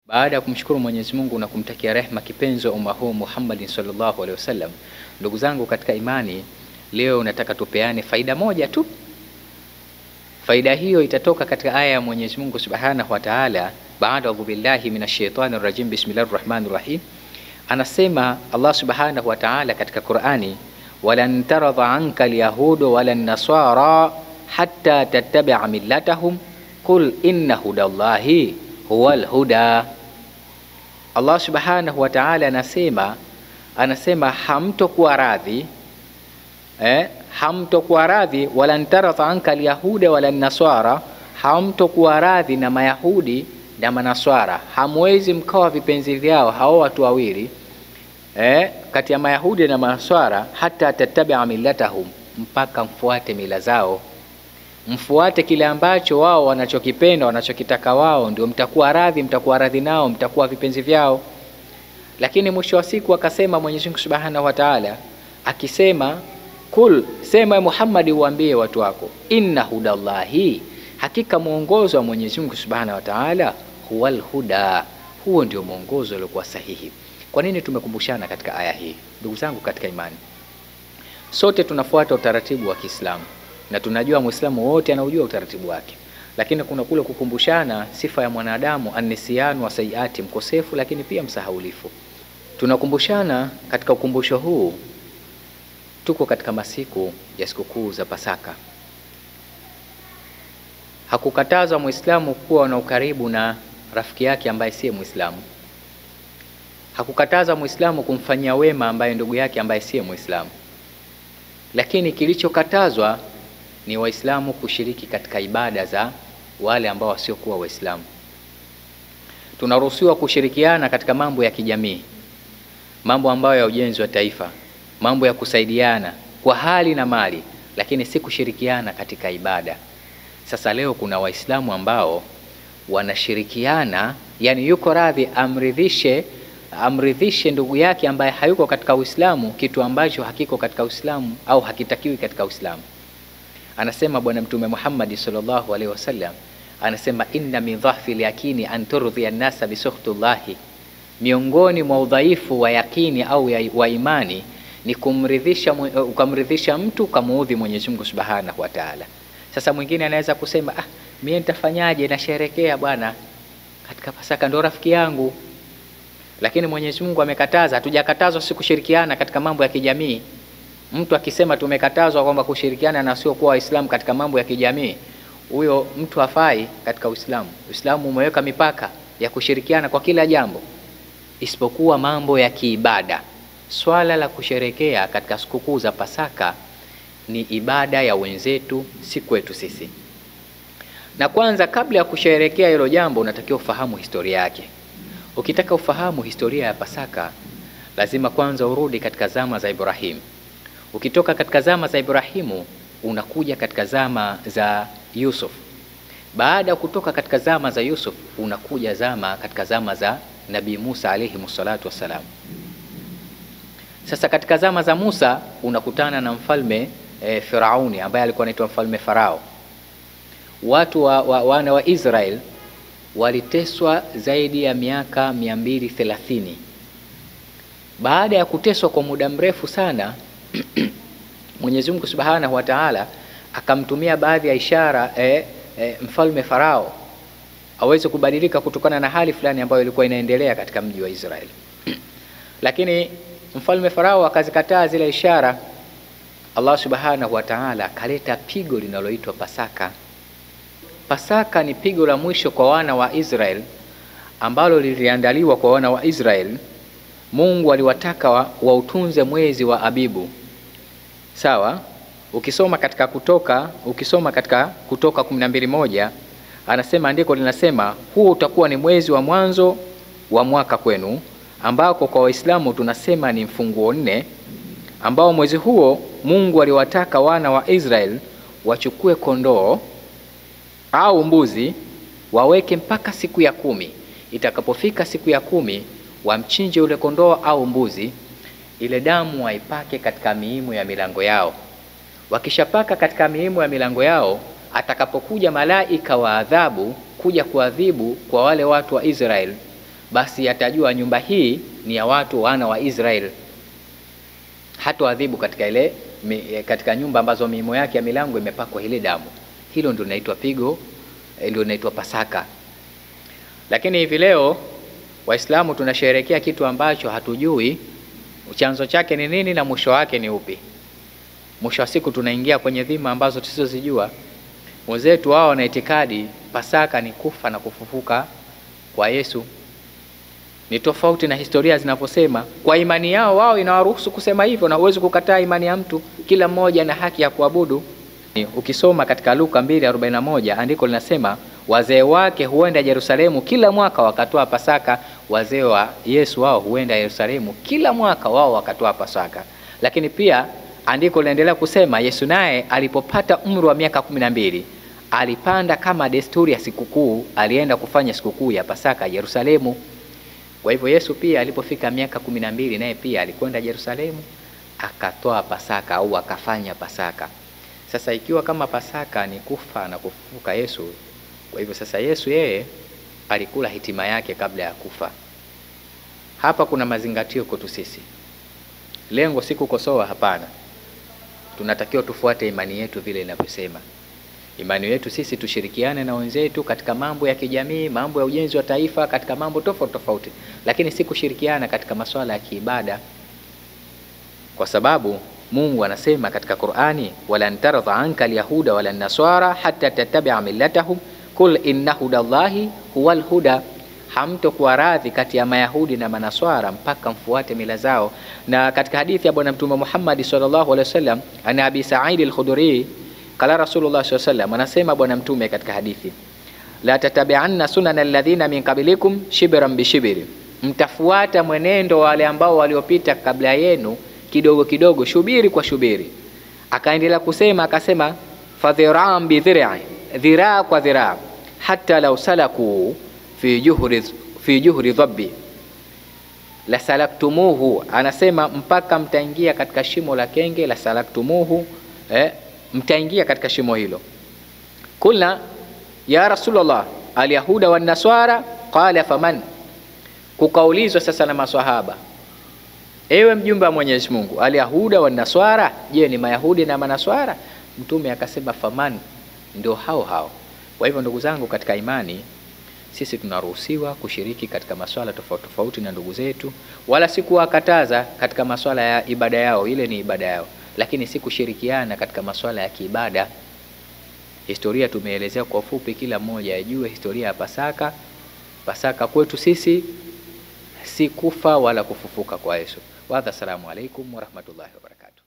Baada ya kumshukuru Mwenyezi Mungu na kumtakia rehema kipenzi wa umma huu Muhammad sallallahu alaihi wasallam, ndugu zangu katika imani, leo nataka tupeane faida moja tu. Faida hiyo itatoka katika aya ya Mwenyezi Mungu Subhanahu wa Ta'ala, baada billahi minashaitani rajim, bismillahir rahmanir rahim. Anasema Allah Subhanahu wa Ta'ala katika Qur'ani, walan taradha anka alyahudu walan nasara hatta tattabi'a millatahum qul inna hudallahi huwal huda. Allah Subhanahu wa Ta'ala anasema hamtokuwa radhi wala taradha anka alyahuda wala nasara, hamtokuwa radhi na mayahudi na manaswara. Hamwezi mkawa vipenzi vyao hao watu wawili kati ya mayahudi na manaswara, hata tattabi'a millatahum, mpaka mfuate mila zao, mfuate kile ambacho wao wanachokipenda, wanachokitaka wao, ndio mtakuwa radhi nao, mtakuwa vipenzi vyao. Lakini mwisho wa siku akasema Mwenyezi Mungu Subhanahu wa Ta'ala akisema, kul, sema Muhammad, uambie watu wako, inna hudallahi, hakika muongozo wa Mwenyezi Mungu Subhanahu wa Ta'ala, huwal huda, huo ndio muongozo uliokuwa sahihi. Kwa nini tumekumbushana katika aya hii? Ndugu zangu katika imani, sote tunafuata utaratibu wa Kiislamu na tunajua Muislamu wote anaujua utaratibu wake, lakini kuna kule kukumbushana sifa ya mwanadamu, anisianu wa sayiati, mkosefu lakini pia msahaulifu. Tunakumbushana katika ukumbusho huu, tuko katika masiku ya sikukuu za Pasaka. Hakukatazwa Muislamu kuwa na ukaribu na rafiki yake ambaye si Muislamu. Hakukataza Muislamu kumfanyia wema ambaye ndugu yake ambaye si Muislamu. Lakini kilichokatazwa ni Waislamu kushiriki katika ibada za wale ambao wasiokuwa Waislamu. Tunaruhusiwa kushirikiana katika mambo ya kijamii, mambo ambayo ya ujenzi wa taifa, mambo ya kusaidiana kwa hali na mali, lakini si kushirikiana katika ibada. Sasa leo kuna Waislamu ambao wanashirikiana, yani yuko radhi amridhishe ndugu yake ambaye hayuko katika Uislamu kitu ambacho hakiko katika Uislamu au hakitakiwi katika Uislamu. Anasema Bwana Mtume Muhammad sallallahu alaihi wasallam, anasema inna min dhahfi yakini an turdhi an-nasa bi sukhtullahi, miongoni mwa udhaifu wa yakini au wa imani ni kumridhisha mtu kamuudhi Mwenyezi Mungu Subhanahu wa Ta'ala. Sasa mwingine anaweza kusema mimi nitafanyaje, nasherekea bwana katika Pasaka, ndo rafiki yangu. Lakini Mwenyezi Mungu amekataza. Hatujakatazwa si kushirikiana katika mambo ya kijamii. Mtu akisema tumekatazwa kwamba kushirikiana na sio kuwa Waislamu katika mambo ya kijamii, huyo mtu hafai katika Uislamu. Uislamu umeweka mipaka ya kushirikiana kwa kila jambo isipokuwa mambo ya kiibada. Swala la kusherekea katika sikukuu za Pasaka ni ibada ya wenzetu, si kwetu sisi. Na kwanza, kabla ya kusherekea hilo jambo, unatakiwa ufahamu historia yake. Ukitaka ufahamu historia ya Pasaka, lazima kwanza urudi katika zama za Ibrahim. Ukitoka katika zama za Ibrahimu, unakuja katika zama za Yusuf. Baada ya kutoka katika zama za Yusuf, unakuja katika zama za Nabii Musa alayhi salatu wassalam. Sasa katika zama za Musa unakutana na mfalme Firauni ambaye alikuwa anaitwa mfalme Farao. Watu wana wa Israel waliteswa zaidi ya miaka 230. Baada ya kuteswa kwa muda mrefu sana, Mwenyezi Mungu Subhanahu wa Ta'ala akamtumia baadhi ya ishara mfalme Farao aweze kubadilika kutokana na hali fulani ambayo ilikuwa inaendelea katika mji wa Israeli. Lakini mfalme Farao akazikataa zile ishara. Allah Subhanahu wa Ta'ala akaleta pigo linaloitwa Pasaka. Pasaka ni pigo la mwisho kwa wana wa Israel ambalo liliandaliwa kwa wana wa Israel. Mungu aliwataka wautunze mwezi wa Abibu. Sawa? Ukisoma katika Kutoka 12:1 anasema, andiko linasema, huo utakuwa ni mwezi wa mwanzo wa mwaka kwenu, ambako kwa Waislamu tunasema ni mfunguo 4, ambao mwezi huo Mungu aliwataka wana wa Israel wachukue kondoo au mbuzi waweke mpaka siku ya 10. Itakapofika siku ya 10, wamchinje ule kondoo au mbuzi, ile damu waipake katika miimo ya milango yao. Wakishapaka katika miimo ya milango yao, atakapokuja malaika wa adhabu kuja kuadhibu kwa wale watu wa Israel, basi atajua nyumba hii ni ya watu wana wa Israeli. Hatoadhibu katika nyumba ambazo miimo yake ya milango imepakwa ile damu. Hilo ndio linaitwa pigo, ndio linaitwa Pasaka. Lakini hivi leo Waislamu tunasherehekea kitu ambacho hatujui chanzo chake ni nini na mwisho wake ni upi. Mwisho wa siku tunaingia kwenye dhima ambazo tusizozijua. Wenzetu wao wana itikadi Pasaka ni kufa na kufufuka kwa Yesu. Ni tofauti na historia zinavyosema. Kwa imani yao wao inawaruhusu kusema hivyo, na huwezi kukataa imani ya mtu. Kila mmoja ana haki ya kuabudu. Ukisoma katika Luka 2:41 andiko linasema wazee wake huenda Yerusalemu kila mwaka wakatoa Pasaka. Wazee wa Yesu wao huenda Yerusalemu kila mwaka wao wakatoa Pasaka. Lakini pia andiko linaendelea kusema Yesu naye alipopata umri wa miaka 12 alipanda kama desturi ya sikukuu, alienda kufanya sikukuu ya Pasaka Yerusalemu. Kwa hivyo Yesu pia alipofika miaka 12 naye pia alikwenda Yerusalemu akatoa Pasaka au akafanya Pasaka. Sasa ikiwa kama Pasaka ni kufa na kufufuka Yesu, kwa hivyo sasa Yesu yeye alikula hitima yake kabla ya kufa. Hapa kuna mazingatio kwetu sisi. Lengo si kukosoa, hapana. Tunatakiwa tufuate imani yetu vile inavyosema. Imani yetu sisi tushirikiane na wenzetu katika mambo ya kijamii, mambo ya ujenzi wa taifa, katika mambo tofauti tofauti, lakini si kushirikiana katika masuala ya kiibada. Kwa sababu Mungu anasema katika Qur'ani, walan taradha anka alyahuda wala nasara hatta tattabi'a millatahum kul inna hudallahi huwal huda. Hamtokuwa radhi kati ya Mayahudi na Manaswara mpaka mfuate mila zao. Na katika hadithi ya Bwana Mtume Muhammad sallallahu alaihi wasallam, ana Abi Sa'id al-Khudri kala Rasulullah sallallahu alaihi wasallam, anasema Bwana Mtume katika hadithi, la tatabi'anna sunana alladhina min qablikum shibran bishibri, mtafuata mwenendo wale ambao waliopita kabla yenu kidogo kidogo, shubiri kwa shubiri. Akaendelea kusema akasema, fadhira'an bi dhira'i, dhiraa kwa dhiraa, hatta law salaku fi juhri dhabbi la salaktumuhu, anasema mpaka mtaingia katika shimo la kenge, la salaktumuhu, mtaingia katika shimo hilo. Kulna ya Rasulullah alyahuda wan naswara, qala faman, kukaulizwa sasa na maswahaba, ewe mjumbe wa Mwenyezi Mungu, alyahuda wan naswara, je ni Mayahudi na Manaswara? Mtume akasema faman, ndio hao. Kwa hivyo ndugu zangu katika imani, sisi tunaruhusiwa kushiriki katika masuala tofauti tofauti na ndugu zetu, wala si kuwakataza katika masuala ya ibada yao, ile ni ibada yao, lakini si kushirikiana katika masuala ya kiibada. Historia tumeelezea kwa ufupi, kila mmoja ajue historia ya Pasaka. Pasaka kwetu sisi si kufa wala kufufuka kwa Yesu. Wa assalamu alaikum wa rahmatullahi wa barakatuh.